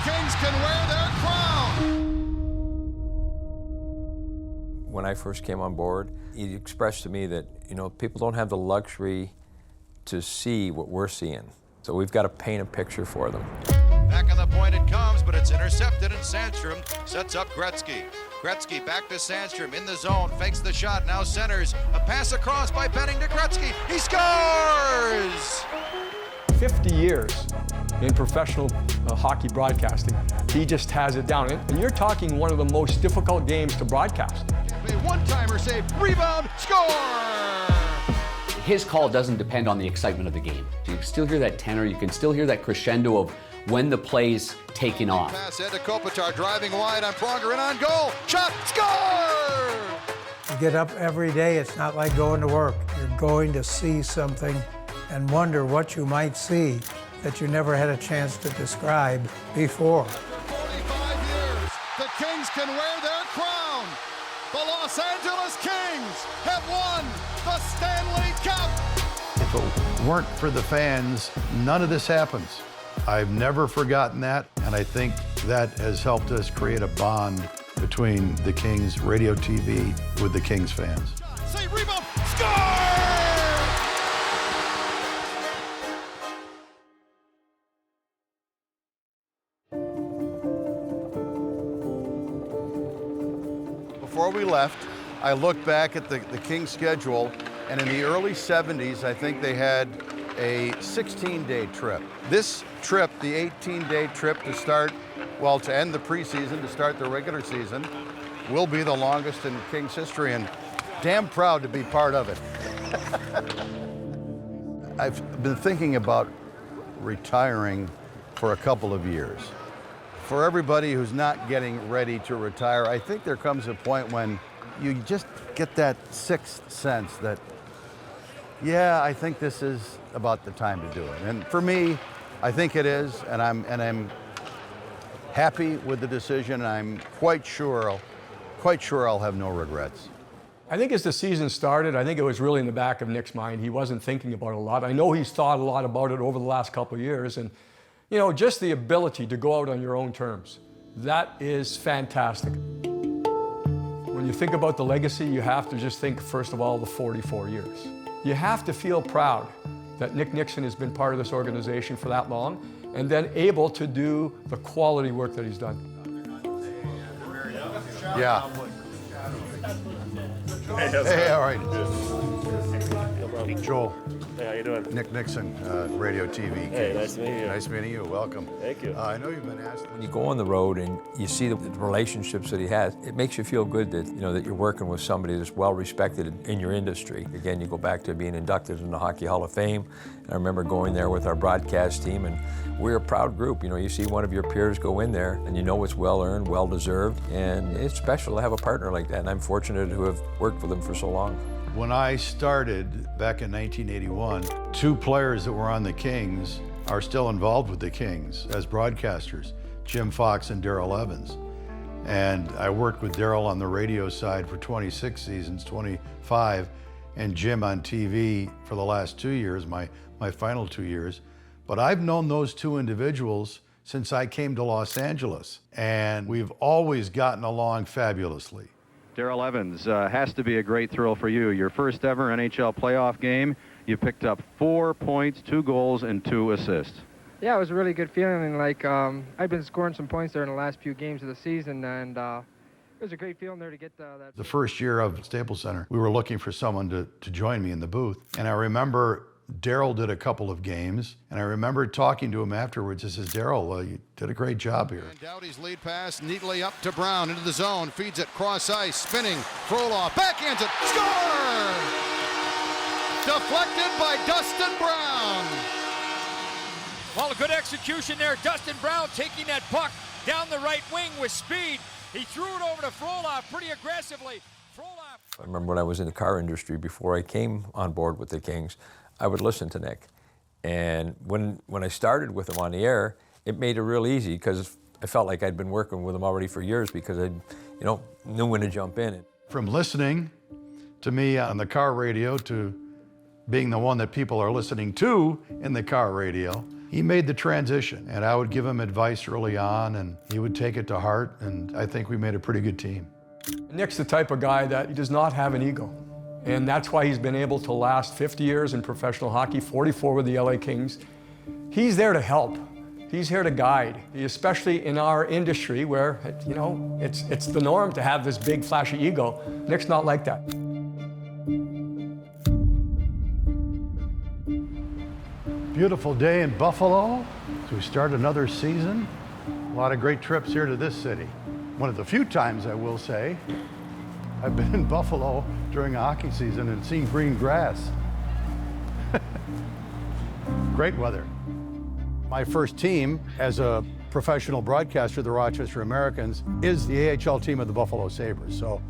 Kings can wear their crown. When I first came on board, he expressed to me that, people don't have the luxury to see what we're seeing. So we've got to paint a picture for them. Back on the point it comes, but it's intercepted, and Sandstrom sets up Gretzky. Gretzky back to Sandstrom in the zone, fakes the shot, now centers. A pass across by Benning to Gretzky. He scores! 50 years in professional hockey broadcasting. He just has it down. And you're talking one of the most difficult games to broadcast. A one-timer save, rebound, score! His call doesn't depend on the excitement of the game. You can still hear that tenor, you can still hear that crescendo of when the play's taking off. Pass Ed to Kopitar, driving wide on Pronger, in on goal. Shot, score! You get up every day, it's not like going to work. You're going to see something and wonder what you might see that you never had a chance to describe before. For 45 years, the Kings can wear their crown. The Los Angeles Kings have won the Stanley Cup. If it weren't for the fans, none of this happens. I've never forgotten that, and I think that has helped us create a bond between the Kings radio TV with the Kings fans. Say rebound, score! Before we left, I looked back at the Kings schedule, and in the early 70s, I think they had a 16-day trip. This trip, the 18-day trip to end the preseason, to start the regular season, will be the longest in Kings history, and damn proud to be part of it. I've been thinking about retiring for a couple of years. For everybody who's not getting ready to retire, I think there comes a point when you just get that sixth sense that, yeah, I think this is about the time to do it. And for me, I think it is, and I'm happy with the decision. I'm quite sure I'll have no regrets. I think as the season started, I think it was really in the back of Nick's mind. He wasn't thinking about it a lot. I know he's thought a lot about it over the last couple of years, and just the ability to go out on your own terms. That is fantastic. When you think about the legacy, you have to just think, first of all, the 44 years. You have to feel proud that Nick Nickson has been part of this organization for that long, and then able to do the quality work that he's done. Yeah. Hey, all right. Joel. Hey, how you doing? Nick Nickson, Radio TV. Hey, nice to meet you. Nice meeting you. Welcome. Thank you. I know you've been asked. When you go on the road and you see the relationships that he has, it makes you feel good that that you're working with somebody that's well respected in your industry. Again, you go back to being inducted in the Hockey Hall of Fame. I remember going there with our broadcast team, and we're a proud group. You see one of your peers go in there, and it's well earned, well deserved, and it's special to have a partner like that. And I'm fortunate to have worked with him for so long. When I started back in 1981, two players that were on the Kings are still involved with the Kings as broadcasters, Jim Fox and Darrell Evans. And I worked with Darrell on the radio side for 26 seasons, 25, and Jim on TV for the last 2 years, my final 2 years. But I've known those two individuals since I came to Los Angeles, and we've always gotten along fabulously. Darrell Evans, has to be a great thrill for you. Your first ever NHL playoff game, you picked up 4 points, 2 goals, and 2 assists. Yeah, it was a really good feeling. I've been scoring some points there in the last few games of the season, and it was a great feeling there to get that. The first year of Staples Center, we were looking for someone to join me in the booth. And I remember Darrell did a couple of games, and I remember talking to him afterwards. I says, Darrell, you did a great job here. And Doughty's lead pass neatly up to Brown into the zone, feeds it cross ice, spinning, Frolov, backhands it, score! Deflected by Dustin Brown. Well, a good execution there. Dustin Brown taking that puck down the right wing with speed. He threw it over to Frolov pretty aggressively. I remember when I was in the car industry before I came on board with the Kings, I would listen to Nick. And when I started with him on the air, it made it real easy because I felt like I'd been working with him already for years because I knew when to jump in. From listening to me on the car radio to being the one that people are listening to in the car radio, He made the transition, and I would give him advice early on, and he would take it to heart, and I think we made a pretty good team. Nick's the type of guy that he does not have an ego. And that's why he's been able to last 50 years in professional hockey, 44 with the LA Kings. He's there to help. He's here to guide, especially in our industry where, you know, it's the norm to have this big, flashy ego. Nick's not like that. Beautiful day in Buffalo as we start another season. A lot of great trips here to this city. One of the few times, I will say, I've been in Buffalo during a hockey season and seen green grass. Great weather. My first team as a professional broadcaster, the Rochester Americans, is the AHL team of the Buffalo Sabres. So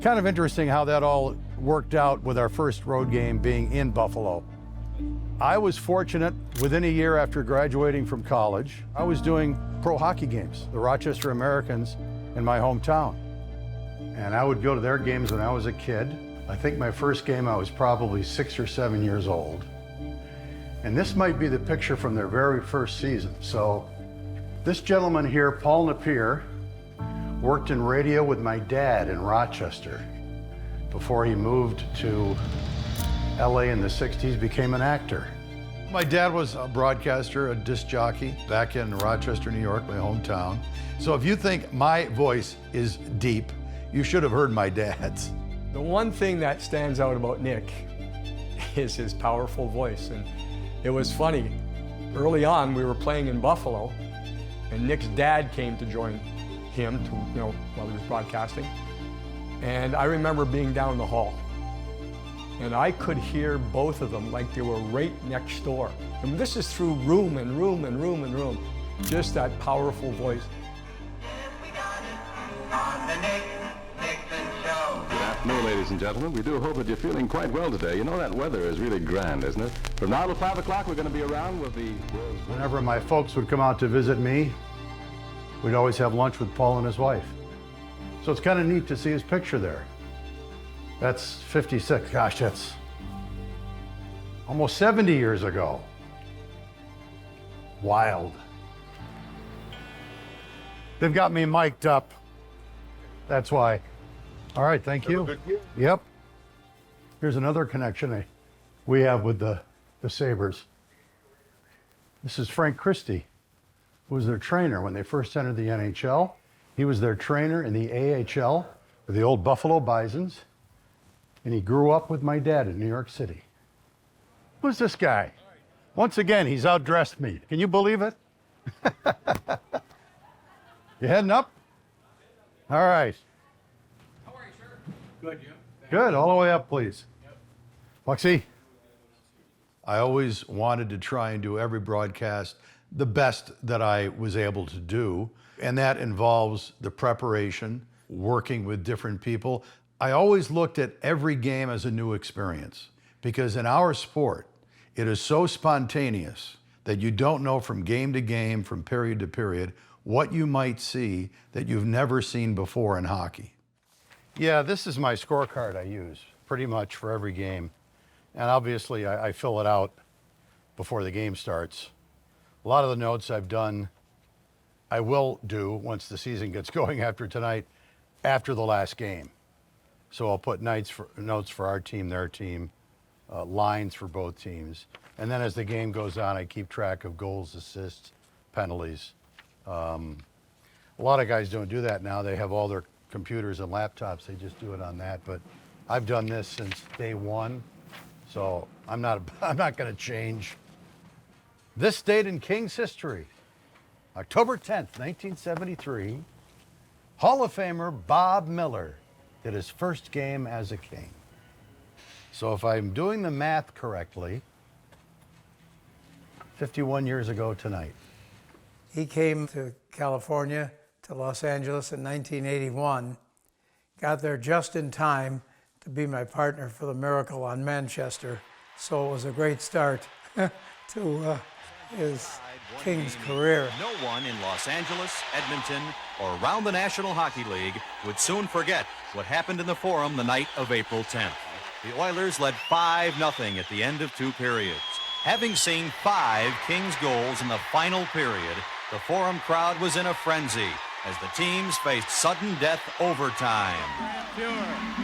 kind of interesting how that all worked out with our first road game being in Buffalo. I was fortunate, within a year after graduating from college, I was doing pro hockey games, the Rochester Americans in my hometown. And I would go to their games when I was a kid. I think my first game I was probably 6 or 7 years old. And this might be the picture from their very first season. So this gentleman here, Paul Napier, worked in radio with my dad in Rochester before he moved to LA in the 60s, became an actor. My dad was a broadcaster, a disc jockey back in Rochester, New York, my hometown. So if you think my voice is deep, you should have heard my dad's. The one thing that stands out about Nick is his powerful voice. And it was funny, early on we were playing in Buffalo and Nick's dad came to join him to, you know, while he was broadcasting. And I remember being down the hall. And I could hear both of them like they were right next door. And this is through room and room and room and room. Just that powerful voice. Good afternoon, ladies and gentlemen. We do hope that you're feeling quite well today. You know, that weather is really grand, isn't it? From now till 5 o'clock, we're going to be around with the... Whenever my folks would come out to visit me, we'd always have lunch with Paul and his wife. So it's kind of neat to see his picture there. That's 56. Gosh, that's almost 70 years ago. Wild. They've got me mic'd up. That's why. All right, thank you. Yep. Here's another connection we have with the Sabres. This is Frank Christie, who was their trainer when they first entered the NHL. He was their trainer in the AHL for the old Buffalo Bisons. And he grew up with my dad in New York City. Who's this guy? Once again, he's outdressed me. Can you believe it? You heading up? All right. How are you, sir? Good, you? Good, all the way up, please. Yep. Bucksy, I always wanted to try and do every broadcast the best that I was able to do. And that involves the preparation, working with different people. I always looked at every game as a new experience because in our sport, it is so spontaneous that you don't know from game to game, from period to period, what you might see that you've never seen before in hockey. Yeah, this is my scorecard I use pretty much for every game. And obviously I fill it out before the game starts. A lot of the notes I've done, I will do once the season gets going after tonight, after the last game. So I'll put notes for our team, their team, lines for both teams. And then as the game goes on, I keep track of goals, assists, penalties. A lot of guys don't do that now. They have all their computers and laptops. They just do it on that. But I've done this since day one, so I'm not going to change. This date in Kings history, October 10th, 1973, Hall of Famer Bob Miller did his first game as a King. So if I'm doing the math correctly, 51 years ago tonight. He came to California, to Los Angeles in 1981, got there just in time to be my partner for the Miracle on Manchester. So it was a great start to his Kings career. No one in Los Angeles, Edmonton, or around the National Hockey League would soon forget what happened in the Forum the night of April 10th. The Oilers led 5-0 at the end of 2 periods. Having seen 5 Kings goals in the final period, the Forum crowd was in a frenzy as the teams faced sudden death overtime.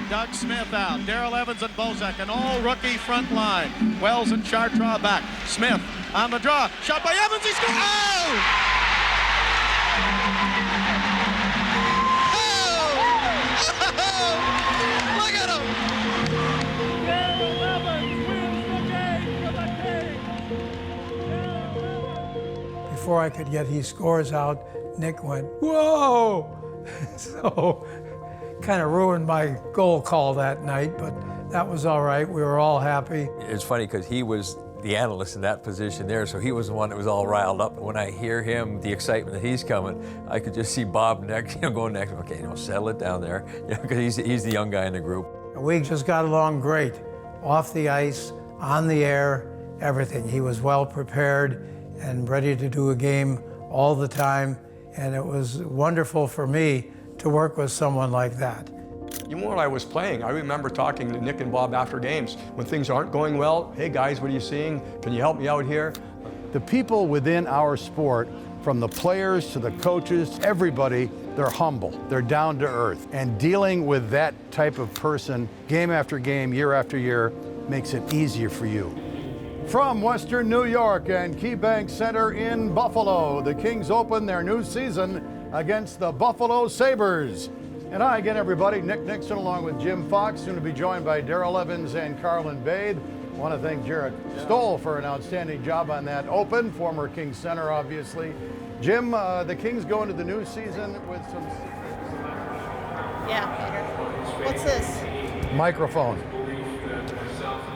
Doug Smith out, Daryl Evans and Bozak, an all-rookie front line. Wells and Chartraw back. Smith on the draw, shot by Evans, he scores! Oh! Oh! Look at him! Daryl Evans wins the game for the Kings! Before I could get "he scores" out, Nick went, "Whoa!" So, kind of ruined my goal call that night, but that was all right. We were all happy. It's funny because he was the analyst in that position there, so he was the one that was all riled up. When I hear him, the excitement that he's coming, I could just see Bob next, going next. Okay, settle it down there, because he's the young guy in the group. We just got along great, off the ice, on the air, everything. He was well prepared and ready to do a game all the time, and it was wonderful for me to work with someone like that. Even when I was playing, I remember talking to Nick and Bob after games. When things aren't going well, "Hey guys, what are you seeing? Can you help me out here?" The people within our sport, from the players to the coaches, everybody, they're humble, they're down to earth. And dealing with that type of person game after game, year after year, makes it easier for you. From Western New York and KeyBank Center in Buffalo, the Kings open their new season against the Buffalo Sabres. And hi again, everybody. Nick Nickson along with Jim Fox, soon to be joined by Daryl Evans and Carlin Bathe. I want to thank Jarrett Stoll for an outstanding job on that open, former Kings center, obviously. Jim, the Kings go into the new season with some... Yeah, Peter. What's this? Microphone.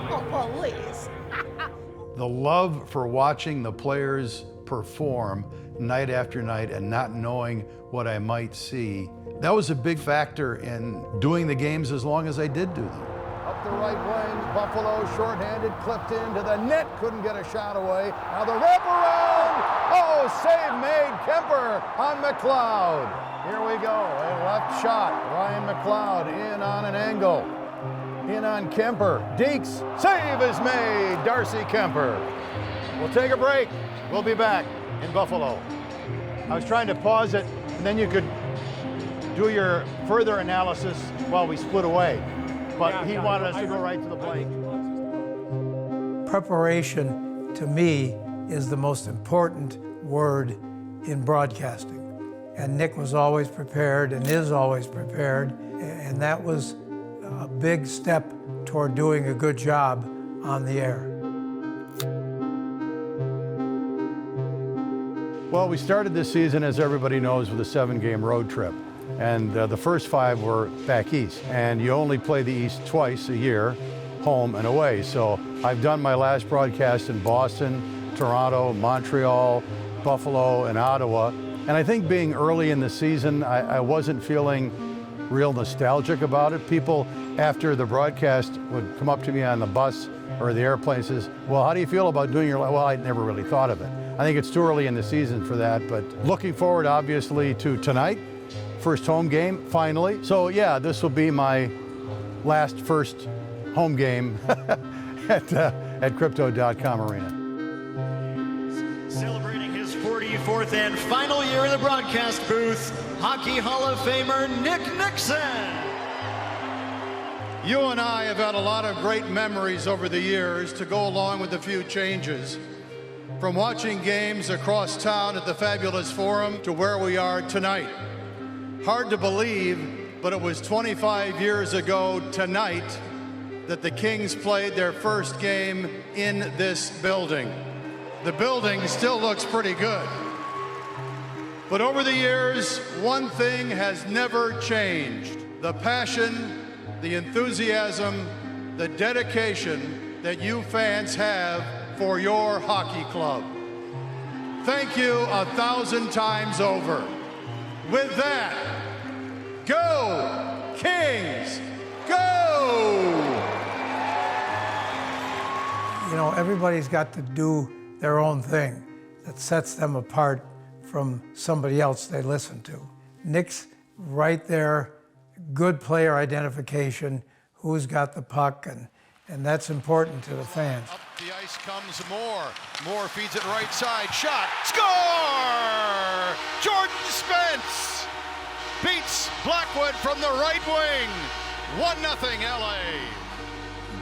Oh, please. The love for watching the players perform night after night and not knowing what I might see, that was a big factor in doing the games as long as I did do them. Up the right wing, Buffalo shorthanded, clipped into the net, couldn't get a shot away. Now the wraparound, oh, save made, Kemper on McLeod. Here we go, a left shot, Ryan McLeod in on an angle. In on Kemper, Deeks, save is made, Darcy Kemper. We'll take a break, we'll be back in Buffalo. I was trying to pause it, and then you could do your further analysis while we split away. But he wanted us to go right to the blank. Preparation, to me, is the most important word in broadcasting. And Nick was always prepared and is always prepared. And that was a big step toward doing a good job on the air. Well, we started this season, as everybody knows, with a 7-game road trip. And the first 5 were back east. And you only play the East twice a year, home and away. So I've done my last broadcast in Boston, Toronto, Montreal, Buffalo, and Ottawa. And I think being early in the season, I wasn't feeling real nostalgic about it. People, after the broadcast, would come up to me on the bus or the airplane and says, "Well, how do you feel about doing your..." Well, I'd never really thought of it. I think it's too early in the season for that, but looking forward, obviously, to tonight. First home game, finally. So yeah, this will be my first home game at Crypto.com Arena. Celebrating his 44th and final year in the broadcast booth, Hockey Hall of Famer Nick Nickson. You and I have had a lot of great memories over the years to go along with a few changes. From watching games across town at the fabulous Forum to where we are tonight. Hard to believe, but it was 25 years ago tonight that the Kings played their first game in this building. The building still looks pretty good. But over the years, one thing has never changed. The passion, the enthusiasm, the dedication that you fans have for your hockey club. Thank you 1,000 times over. With that, go Kings, go! You know, everybody's got to do their own thing that sets them apart from somebody else they listen to. Nick's right there, good player identification, who's got the puck, and that's important to the fans. Up the ice comes Moore. Moore feeds it right side. Shot. Score! Jordan Spence beats Blackwood from the right wing. 1-0 LA.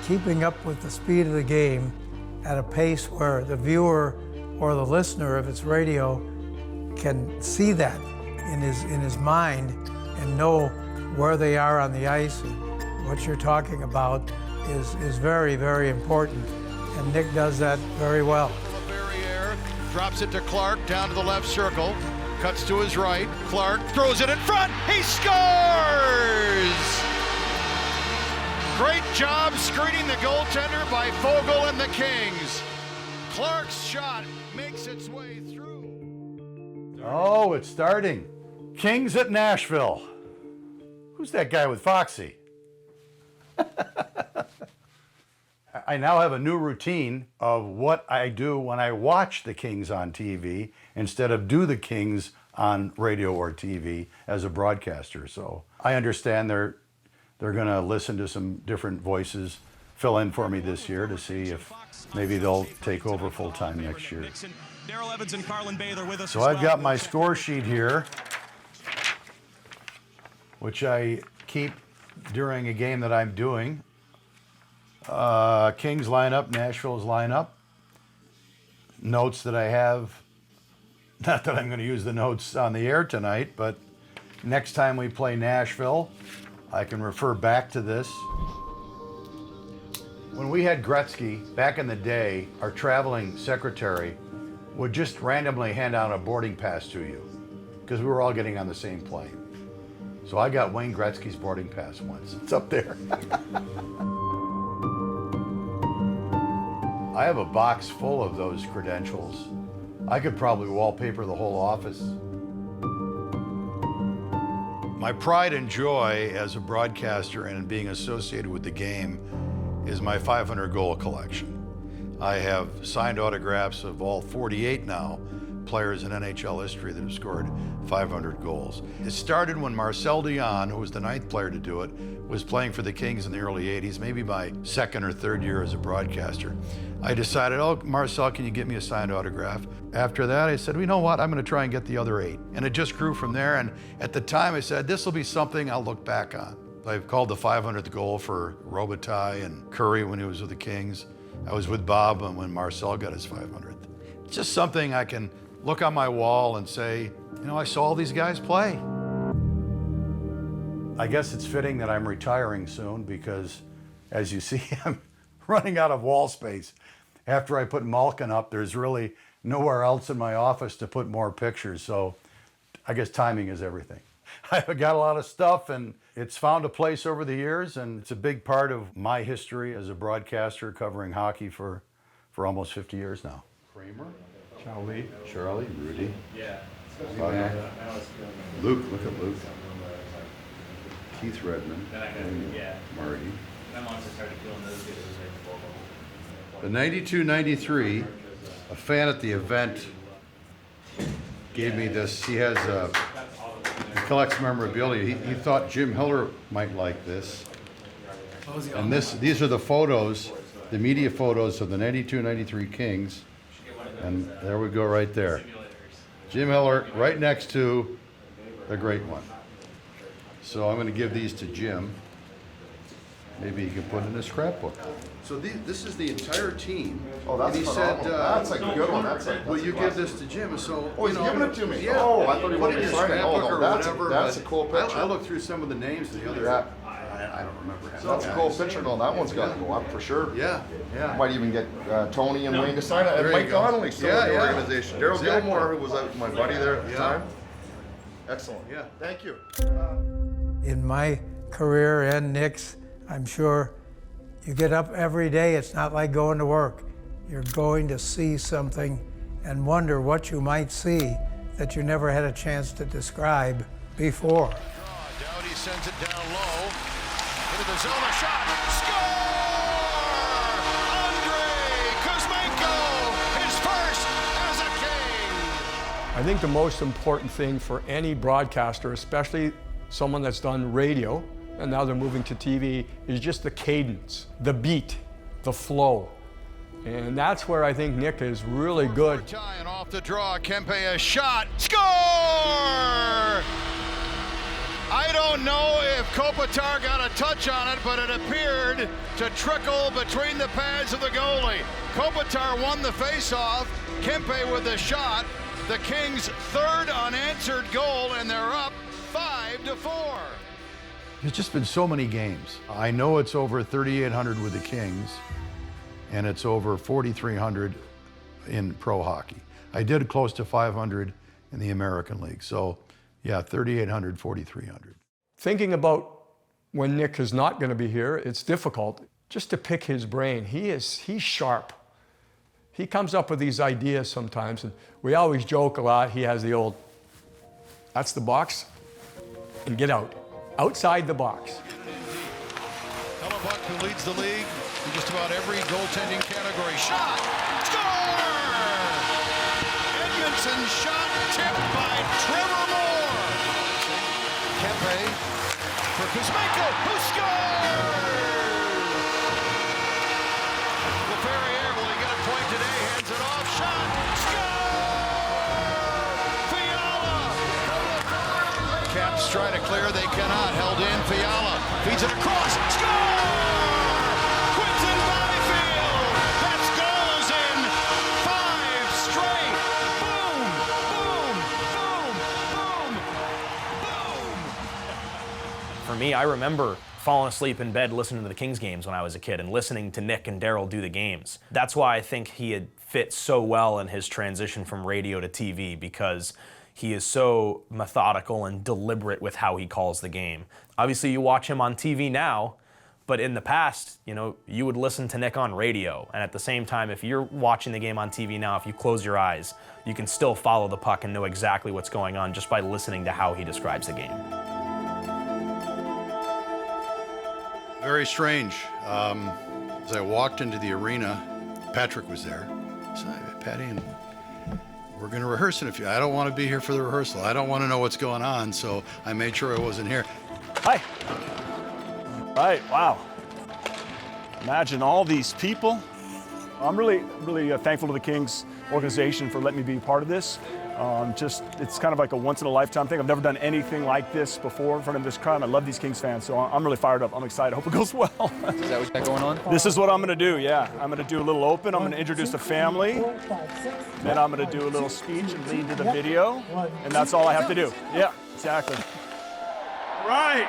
Keeping up with the speed of the game at a pace where the viewer or the listener, if it's radio, can see that in his mind and know where they are on the ice and what you're talking about is very, very important. And Nick does that very well. Barriere drops it to Clark down to the left circle. Cuts to his right. Clark throws it in front. He scores! Great job screening the goaltender by Fogle and the Kings. Clark's shot makes its way through. Oh, it's starting. Kings at Nashville. Who's that guy with Foxy? I now have a new routine of what I do when I watch the Kings on TV instead of do the Kings on radio or TV as a broadcaster. So I understand they're going to listen to some different voices fill in for me this year to see if maybe they'll take over full time next year. So I've got my score sheet here, which I keep during a game that I'm doing. Kings lineup, Nashville's lineup. Notes that I have, not that I'm going to use the notes on the air tonight, but next time we play Nashville, I can refer back to this. When we had Gretzky back in the day, our traveling secretary would just randomly hand out a boarding pass to you because we were all getting on the same plane. So I got Wayne Gretzky's boarding pass once. It's up there. I have a box full of those credentials. I could probably wallpaper the whole office. My pride and joy as a broadcaster and being associated with the game is my 500 goal collection. I have signed autographs of all 48 now players in NHL history that have scored 500 goals. It started when Marcel Dion, who was the 9th player to do it, was playing for the Kings in the early 80s, maybe my 2nd or 3rd year as a broadcaster. I decided, oh, Marcel, can you get me a signed autograph? After that, I said, well, you know what? I'm going to try and get the other 8. And it just grew from there. And at the time, I said, this will be something I'll look back on. I've called the 500th goal for Robitaille and Curry when he was with the Kings. I was with Bob when Marcel got his 500th. It's just something I can look on my wall and say, you know, I saw all these guys play. I guess it's fitting that I'm retiring soon because, as you see, I'm running out of wall space. After I put Malkin up, there's really nowhere else in my office to put more pictures, so I guess timing is everything. I've got a lot of stuff, and it's found a place over the years, and it's a big part of my history as a broadcaster covering hockey for almost 50 years now. Kramer, Charlie, Rudy, Luke, look at Luke, Keith Redmond, Marty. The 92-93, a fan at the event gave me this. He has he collects memorabilia. He thought Jim Hiller might like this. And these are the photos, the media photos of the 92-93 Kings. And there we go right there. Jim Hiller right next to the great one. So I'm going to give these to Jim. Maybe he can put it in his scrapbook. So this is the entire team. Oh, that's and he phenomenal. said, that's a good one. That's will you give this to Jim? So, oh, he's giving it to me. Yeah. Oh, I thought he wanted put it me in to your sign it. Oh, scrapbook no, or that's whatever. a cool picture. I looked through some of the names of the other. Yeah. I don't remember him. That's a cool picture. No, that one's got to go up for sure. Yeah, yeah. Might even get Tony and Wayne to sign it. And There Mike you go. Donnelly still in the organization. Daryl Exactly. Gilmore, who was my buddy there at the time. Excellent. Yeah. Thank you. In my career and Nick's, I'm sure you get up every day. It's not like going to work. You're going to see something and wonder what you might see that you never had a chance to describe before. Doughty sends it down low. Into the zone, a shot. Score! Andrei Kuzmenko, his first as a King. I think the most important thing for any broadcaster, especially someone that's done radio, and now they're moving to TV, is just the cadence, the beat. the flow. And that's where I think Nick is really good. And off the draw, Kempe a shot, score! I don't know if Kopitar got a touch on it, but it appeared to trickle between the pads of the goalie. Kopitar won the faceoff, Kempe with the shot. The Kings' third unanswered goal, and they're up 5-4. There's just been so many games. I know it's over 3,800 with the Kings, and it's over 4,300 in pro hockey. I did close to 500 in the American League. So yeah, 3,800, 4,300. Thinking about when Nick is not going to be here, it's difficult just to pick his brain. He's sharp. He comes up with these ideas sometimes, and we always joke a lot. He has the old, that's the box, and get out. Outside the box. Hellebuck, who leads the league in just about every goaltending category. Shot! Score! Edmondson shot tipped by Trevor Moore. Kempe for Kuzmenko, who scores! LaFerriere, will he get a point today? Hands it off, shot, score! Fiala! Caps try to clear, they cannot. Held in, Fiala feeds it across, score! Quinton Byfield! That's goals in 5 straight! Boom! Boom! Boom! Boom! For me, I remember falling asleep in bed listening to the Kings games when I was a kid and listening to Nick and Daryl do the games. That's why I think he had fit so well in his transition from radio to TV, because he is so methodical and deliberate with how he calls the game. Obviously, you watch him on TV now, but in the past, you know, you would listen to Nick on radio. And at the same time, if you're watching the game on TV now, if you close your eyes, you can still follow the puck and know exactly what's going on just by listening to how he describes the game. Very strange. As I walked into the arena, Patrick was there. So, Patty, and we're going to rehearse in a few. I don't want to be here for the rehearsal. I don't want to know what's going on, so I made sure I wasn't here. Hi. Right, wow. Imagine all these people. I'm really thankful to the Kings organization for letting me be part of this. It's kind of like a once-in-a-lifetime thing. I've never done anything like this before in front of this crowd. I love these Kings fans, so I'm really fired up. I'm excited. I hope it goes well. Is that what's going on? This is what I'm going to do, yeah. I'm going to do a little open. I'm going to introduce the family. Then I'm going to do a little speech and lead to the video. And that's all I have to do. Yeah, exactly. Right.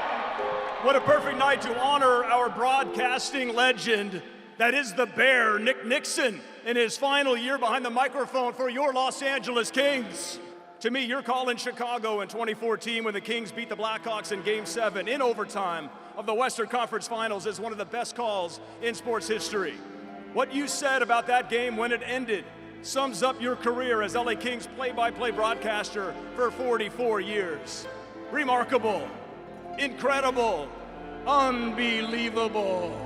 What a perfect night to honor our broadcasting legend that is the Bear, Nick Nickson, in his final year behind the microphone for your Los Angeles Kings. To me, your call in Chicago in 2014 when the Kings beat the Blackhawks in Game 7 in overtime of the Western Conference Finals is one of the best calls in sports history. What you said about that game when it ended sums up your career as LA Kings play-by-play broadcaster for 44 years. Remarkable, incredible, unbelievable.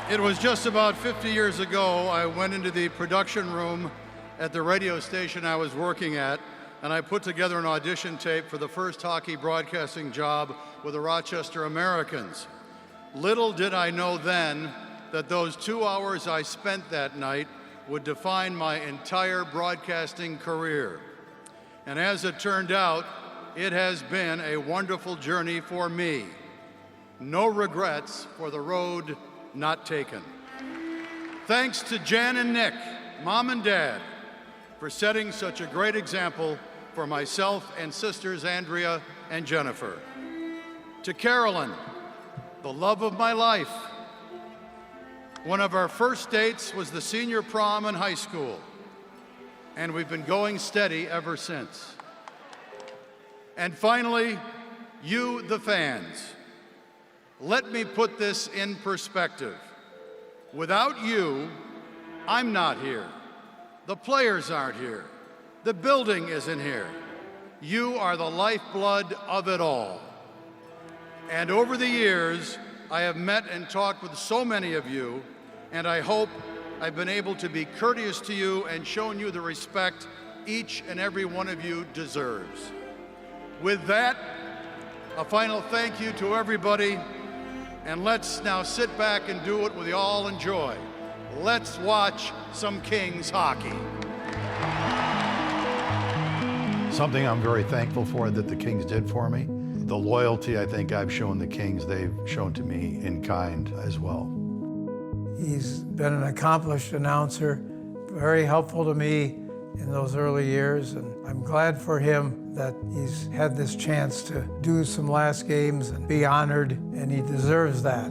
It was just about 50 years ago, I went into the production room at the radio station I was working at, and I put together an audition tape for the first hockey broadcasting job with the Rochester Americans. Little did I know then that those 2 hours I spent that night would define my entire broadcasting career. And as it turned out, it has been a wonderful journey for me. No regrets for the road not taken. Thanks to Jan and Nick, Mom and Dad, for setting such a great example for myself and sisters Andrea and Jennifer. To Carolyn, the love of my life. One of our first dates was the senior prom in high school, and we've been going steady ever since. And finally, you, the fans. Let me put this in perspective. Without you, I'm not here. The players aren't here. The building isn't here. You are the lifeblood of it all. And over the years, I have met and talked with so many of you, and I hope I've been able to be courteous to you and shown you the respect each and every one of you deserves. With that, a final thank you to everybody. And let's now sit back and do what we all enjoy. Let's watch some Kings hockey. Something I'm very thankful for that the Kings did for me. The loyalty I think I've shown the Kings, they've shown to me in kind as well. He's been an accomplished announcer, very helpful to me in those early years, and I'm glad for him that he's had this chance to do some last games and be honored, and he deserves that.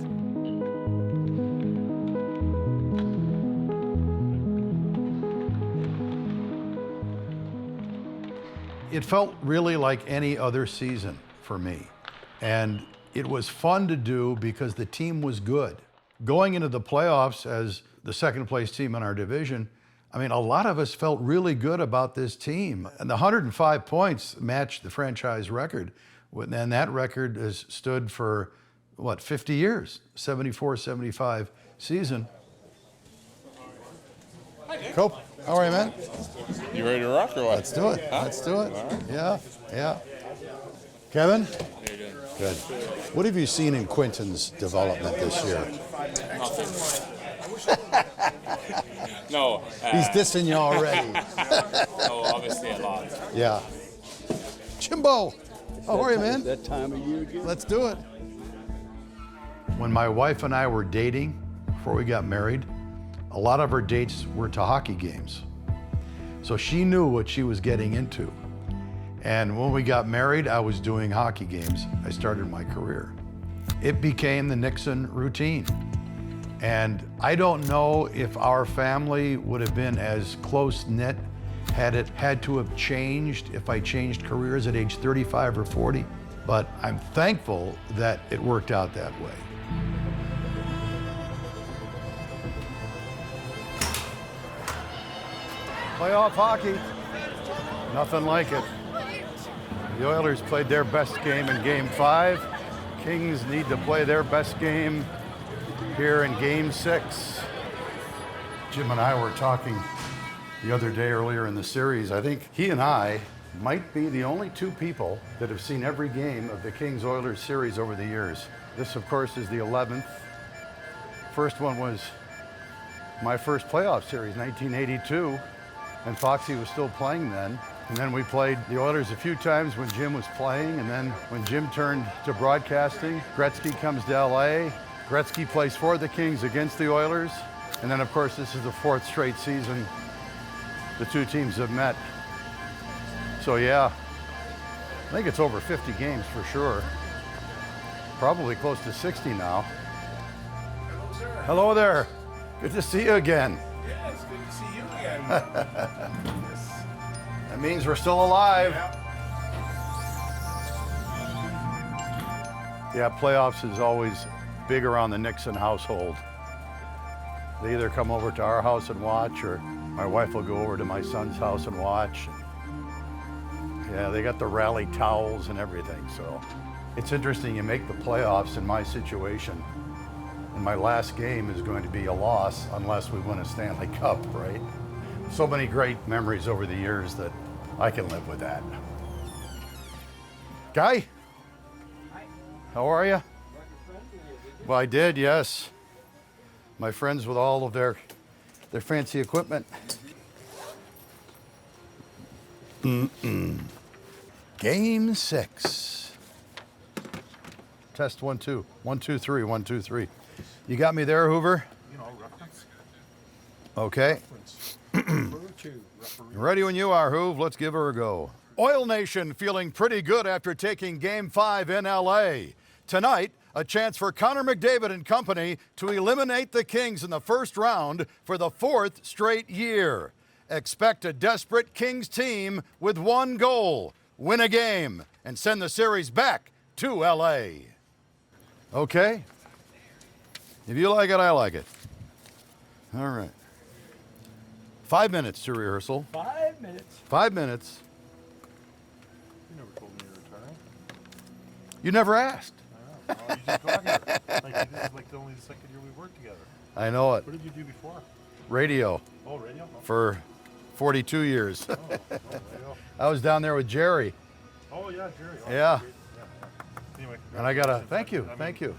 It felt really like any other season for me. And it was fun to do because the team was good. Going into the playoffs as the second place team in our division, I mean, a lot of us felt really good about this team. And the 105 points matched the franchise record. And that record has stood for, what, 50 years, 74-75 season. Cope, how are you, man? You ready to rock or what? Let's do it. Huh? Let's do it. Right. Yeah, yeah. Kevin? How you doing? Good. What have you seen in Quinton's development this year? Nothing. No. He's dissing you already. No, obviously a lot. Yeah. Jimbo, how are you, man? That time of year again. Let's do it. When my wife and I were dating, before we got married, a lot of our dates were to hockey games. So she knew what she was getting into. And when we got married, I was doing hockey games. I started my career. It became the Nickson routine. And I don't know if our family would have been as close-knit had it had to have changed if I changed careers at age 35 or 40. But I'm thankful that it worked out that way. Playoff hockey, nothing like it. The Oilers played their best game in Game 5. Kings need to play their best game here in Game 6. Jim and I were talking the other day earlier in the series. I think he and I might be the only two people that have seen every game of the Kings-Oilers series over the years. This, of course, is the 11th. First one was my first playoff series, 1982. And Foxy was still playing then. And then we played the Oilers a few times when Jim was playing. And then when Jim turned to broadcasting, Gretzky comes to LA. Gretzky plays for the Kings against the Oilers. And then, of course, this is the fourth straight season the two teams have met. So, yeah, I think it's over 50 games for sure. Probably close to 60 now. Hello, sir. Hello there. Good to see you again. Yeah, it's good to see you again. That means we're still alive. Yeah, playoffs is always big around the Nickson household. They either come over to our house and watch, or my wife will go over to my son's house and watch. Yeah, they got the rally towels and everything, so. It's interesting, you make the playoffs in my situation, and my last game is going to be a loss unless we win a Stanley Cup, right? So many great memories over the years that I can live with that. Guy? Hi. How are you? Well, I did, yes. My friends with all of their fancy equipment. Game 6. Test 1, 2. 1, 2, 3. 1, 2, 3. You got me there, Hoover? You know, reference. Okay. Ready when you are, Hoove. Let's give her a go. Oil Nation feeling pretty good after taking Game 5 in LA. Tonight, a chance for Connor McDavid and company to eliminate the Kings in the first round for the 4th straight year. Expect a desperate Kings team with one goal: win a game and send the series back to LA. Okay? If you like it, I like it. All right. 5 minutes to rehearsal. 5 minutes. 5 minutes. You never told me you were retiring. You never asked. I know. Oh, you just got here. Like, this is like only the second year we worked together. I know it. What did you do before? Radio. Oh, radio? Oh. For 42 years. Radio. I was down there with Jerry. Oh, yeah, Jerry. Oh, Yeah. great. Yeah. Anyway, And I gotta, thank you.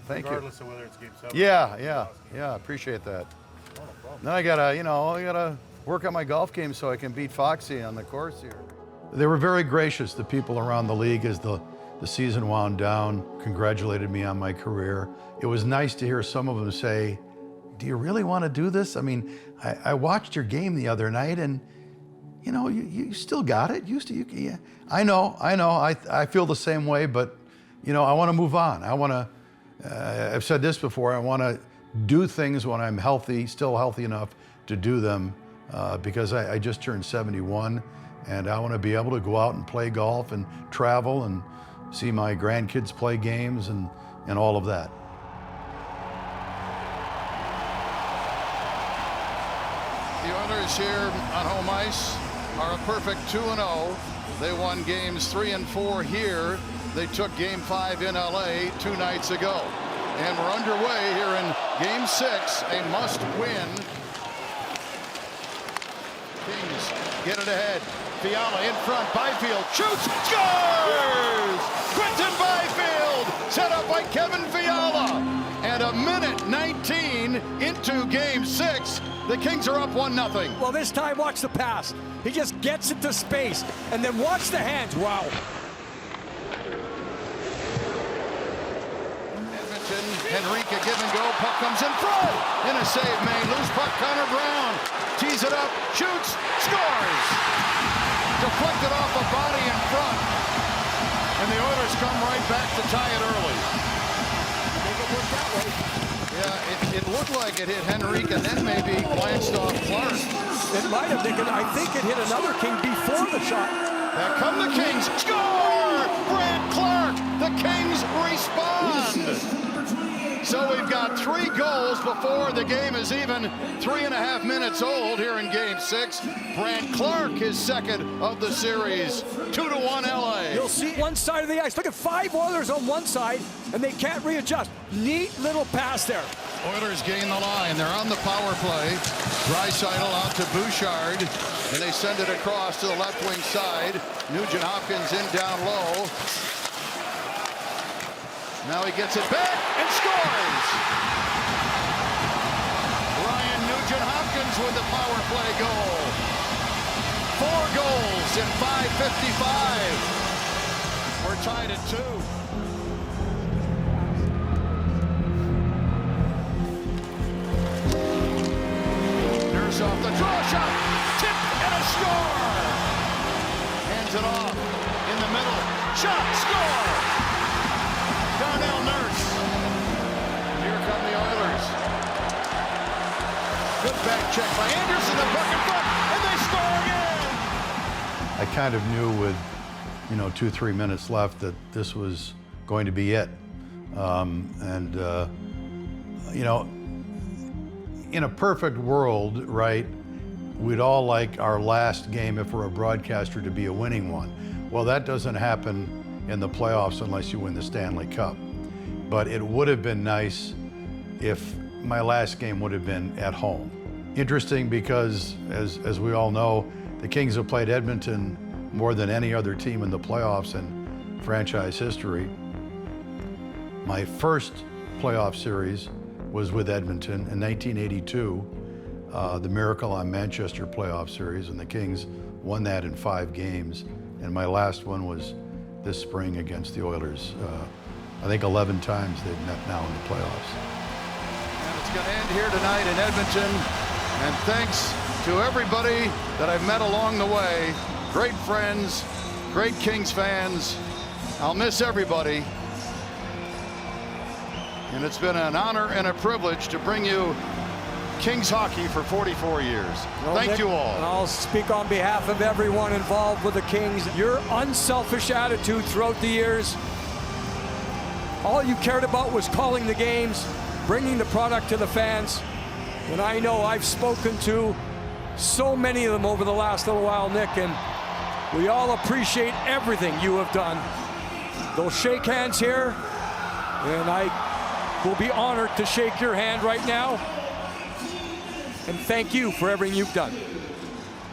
Regardless of whether it's game 7. Yeah, appreciate that. Then I gotta work on my golf game so I can beat Foxy on the course here. They were very gracious, the people around the league, as the season wound down, congratulated me on my career. It was nice to hear some of them say, do you really want to do this? I mean, I watched your game the other night and you still got it. Yeah. I know. I feel the same way, but I want to move on. I want to, I've said this before, I want to do things when I'm healthy, still healthy enough to do them, because I just turned 71 and I want to be able to go out and play golf and travel and see my grandkids play games and all of that. The Oilers here on home ice are a perfect 2-0. They won games 3 and 4 here. They took game 5 in LA 2 nights ago. And we're underway here in game 6, a must win. Kings get it ahead. Fiala in front, Byfield shoots, scores! Quinton Byfield set up by Kevin Fiala. And a minute 19 into game 6. The Kings are up 1-0. Well, this time, watch the pass. He just gets it to space, and then watch the hands. Wow. Edmonton, Henrique, give and go. Puck comes in front. In a save made. Loose puck, Connor Brown. Tees it up, shoots, scores. Deflected off a body in front. And the Oilers come right back to tie it early. Make it work that way. Yeah, it looked like it hit Henrique and then maybe glanced off Clark. It might have, Nick. I think it hit another King before the shot. There come the Kings. Score! Brant Clark. The Kings respond. So we've got 3 goals before the game is even 3.5 minutes old here in game 6. Brant Clark, his second of the series. 2-1 LA. You'll see one side of the ice. Look at 5 Oilers on one side, and they can't readjust. Neat little pass there. Oilers gain the line. They're on the power play. Draisaitl out to Bouchard, and they send it across to the left wing side. Nugent Hopkins in down low. Now he gets it back and scores. Ryan Nugent Hopkins with the power play goal. 4 goals in 5:55. We're tied at 2. Nurse off the draw shot. Tip and a score. Hands it off in the middle. Shot, score. Darnell Nurse. Here come the Oilers. Good back check by Anderson. The puck in front, and they score again. I kind of knew with 2-3 minutes left that this was going to be it. In a perfect world, right, we'd all like our last game, if we're a broadcaster, to be a winning one. Well, that doesn't happen in the playoffs unless you win the Stanley Cup. But it would have been nice if my last game would have been at home. Interesting because, as we all know, the Kings have played Edmonton more than any other team in the playoffs in franchise history. My first playoff series was with Edmonton in 1982, the Miracle on Manchester playoff series, and the Kings won that in 5 games. And my last one was this spring against the Oilers. I think 11 times they've met now in the playoffs. And it's going to end here tonight in Edmonton. And thanks to everybody that I've met along the way. Great friends, great Kings fans. I'll miss everybody. And it's been an honor and a privilege to bring you Kings hockey for 44 years. Well, Thank Nick, you all. I'll speak on behalf of everyone involved with the Kings. Your unselfish attitude throughout the years, all you cared about was calling the games, bringing the product to the fans. And I know I've spoken to so many of them over the last little while, Nick, and we all appreciate everything you have done. They'll shake hands here, and I will be honored to shake your hand right now. And thank you for everything you've done.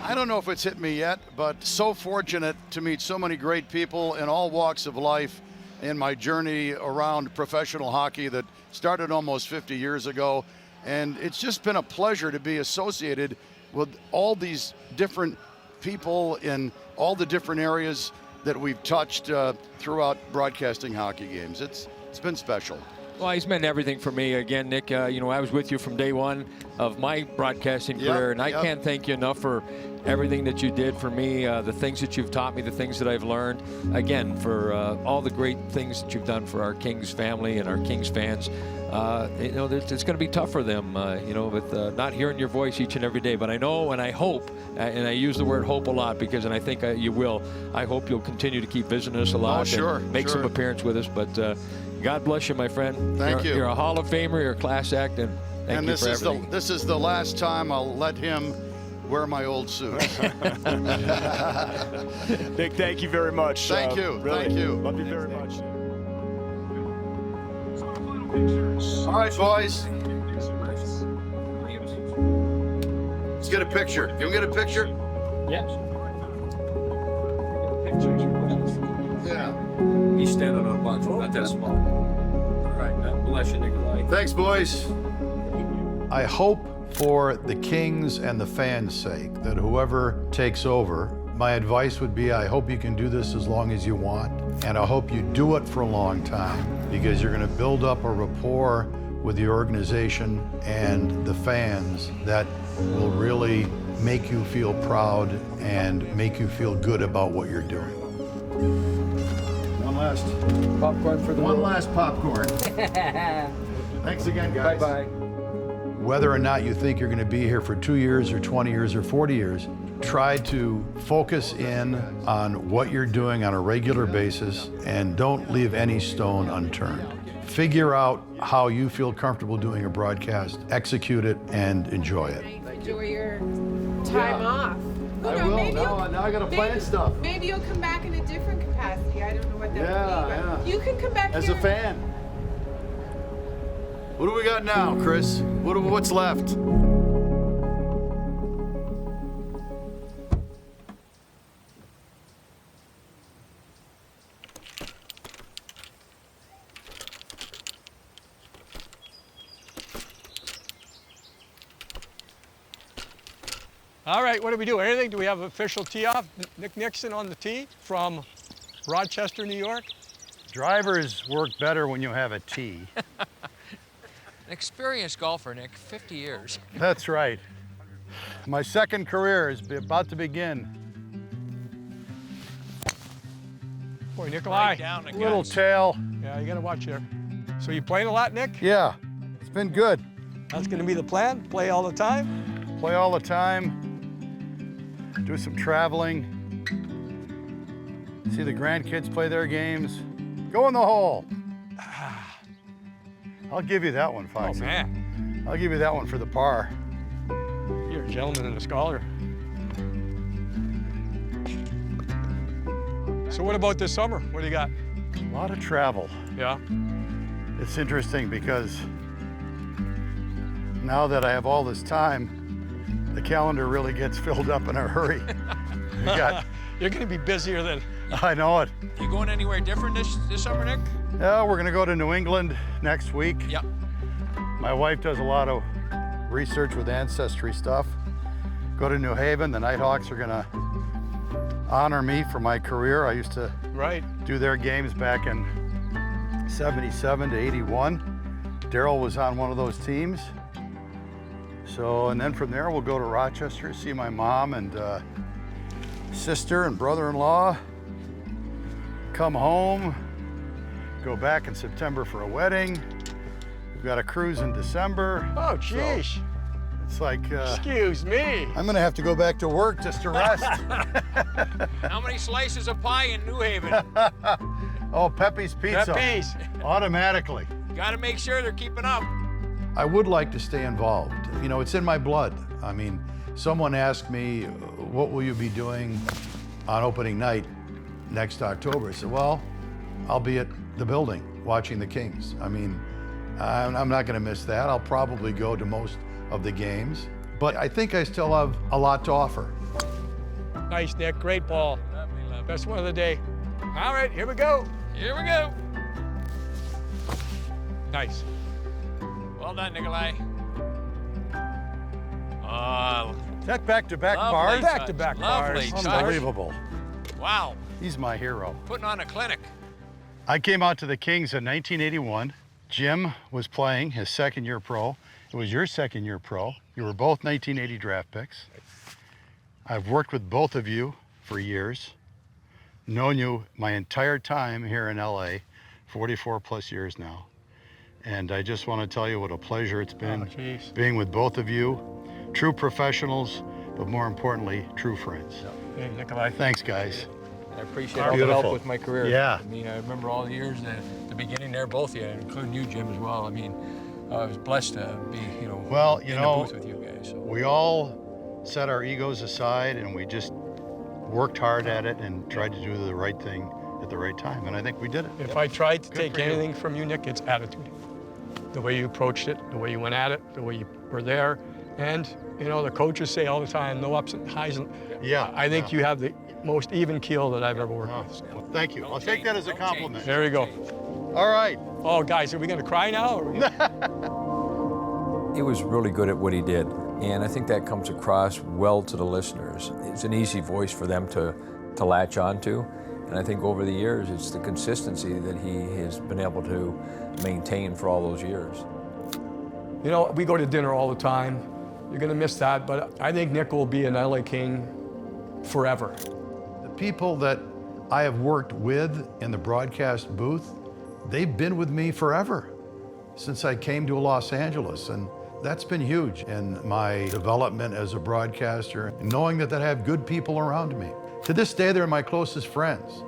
I don't know if it's hit me yet, but so fortunate to meet so many great people in all walks of life in my journey around professional hockey that started almost 50 years ago. And it's just been a pleasure to be associated with all these different people in all the different areas that we've touched throughout broadcasting hockey games. It's been special. Well, he's meant everything for me. Again, Nick, I was with you from day one of my broadcasting career, and I can't thank you enough for everything that you did for me, the things that you've taught me, the things that I've learned. Again, for all the great things that you've done for our Kings family and our Kings fans. It's going to be tough for them, with not hearing your voice each and every day. But I know and I hope, and I use the word hope a lot because, and I think you will, I hope you'll continue to keep visiting us a lot and make some appearance with us. But God bless you, my friend. Thank you. You're a Hall of Famer, you're a class act, and thank you for everything. This is the last time I'll let him wear my old suit. Nick, thank you very much. Thank you. Really, thank you. Love you very much. All right, boys. Let's get a picture. Can we get a picture? Yeah. Yeah. He's standing on a bunch, not that small. All right, God bless you, Nikolai. Thanks, boys. I hope for the Kings and the fans' sake that whoever takes over, my advice would be I hope you can do this as long as you want, and I hope you do it for a long time because you're going to build up a rapport with the organization and the fans that will really make you feel proud and make you feel good about what you're doing. One last popcorn for the One last popcorn. Thanks again, guys. Bye-bye. Whether or not you think you're going to be here for 2 years or 20 years or 40 years, try to focus in on what you're doing on a regular basis and don't leave any stone unturned. Figure out how you feel comfortable doing a broadcast, execute it, and enjoy it. Enjoy your time off. I will. Now I got to plan stuff. Maybe you'll come back in a different capacity. I don't know what that would be. But you can come back As here. a fan. What do we got now, Chris? What's left? All right, what do we do? Anything? Do we have official tee off? Nick Nickson on the tee from Rochester, New York. Drivers work better when you have a tee. An experienced golfer, Nick, 50 years. That's right. My second career is about to begin. Boy, Nikolai, Right down the Little guts. tail. yeah, you gotta watch there. So you playing a lot, Nick? Yeah, it's been good. That's gonna be the plan, play all the time? Play all the time, do some traveling, see the grandkids play their games, go in the hole. I'll give you that one, Foxy. Oh, man. I'll give you that one for the par. You're a gentleman and a scholar. So what about this summer? What do you got? A lot of travel. Yeah. It's interesting because now that I have all this time, the calendar really gets filled up in a hurry. We got, You're gonna be busier than... I know it. You going anywhere different this summer, Nick? Yeah, we're gonna go to New England next week. Yep. My wife does a lot of research with ancestry stuff. Go to New Haven. The Nighthawks are gonna honor me for my career. I used to do their games back in 77 to 81. Daryl was on one of those teams. So, and then from there we'll go to Rochester, see my mom and sister and brother-in-law. Come home, go back in September for a wedding. We've got a cruise in December. Oh, geez. So it's like, excuse me. I'm gonna have to go back to work just to rest. How many slices of pie in New Haven? Oh, Pepe's Pizza. Pepe's. Automatically. Got to make sure they're keeping up. I would like to stay involved. You know, it's in my blood. I mean, someone asked me, what will you be doing on opening night next October? I said, well, I'll be at the building watching the Kings. I mean, I'm not gonna miss that. I'll probably go to most of the games, but I think I still have a lot to offer. Nice, Nick, great ball. Best one of the day. All right, here we go. Here we go. Nice. Well done, Nikolai. That back-to-back Lovely bars? touch. Back-to-back Lovely bars. touch. Unbelievable. Wow. He's my hero. Putting on a clinic. I came out to the Kings in 1981. Jim was playing his second year pro. It was your second year pro. You were both 1980 draft picks. I've worked with both of you for years. Known you my entire time here in LA, 44 plus years now. And I just want to tell you what a pleasure it's been being with both of you. True professionals, but more importantly, true friends. Hey, Nikolai. Thanks, guys. I appreciate all the help with my career. Yeah. I mean, I remember all the years at the beginning there, both of you, including you, Jim, as well. I mean, I was blessed to be, well, in the booth with you guys. So. We all set our egos aside and we just worked hard at it and tried to do the right thing at the right time. And I think we did it. If I tried to take anything from you, Nick, it's attitude. The way you approached it, the way you went at it, the way you were there. And, the coaches say all the time, no ups and highs. Yeah. I think you have the most even keel that I've ever worked with. Well, thank you. I'll take that as a compliment. There you go. All right. Oh, guys, are we going to cry now? He was really good at what he did, and I think that comes across well to the listeners. It's an easy voice for them to latch onto, and I think over the years, it's the consistency that he has been able to maintain for all those years. We go to dinner all the time. You're going to miss that, but I think Nick will be an LA King forever. The people that I have worked with in the broadcast booth, they've been with me forever since I came to Los Angeles, and that's been huge in my development as a broadcaster, knowing that I have good people around me. To this day, they're my closest friends.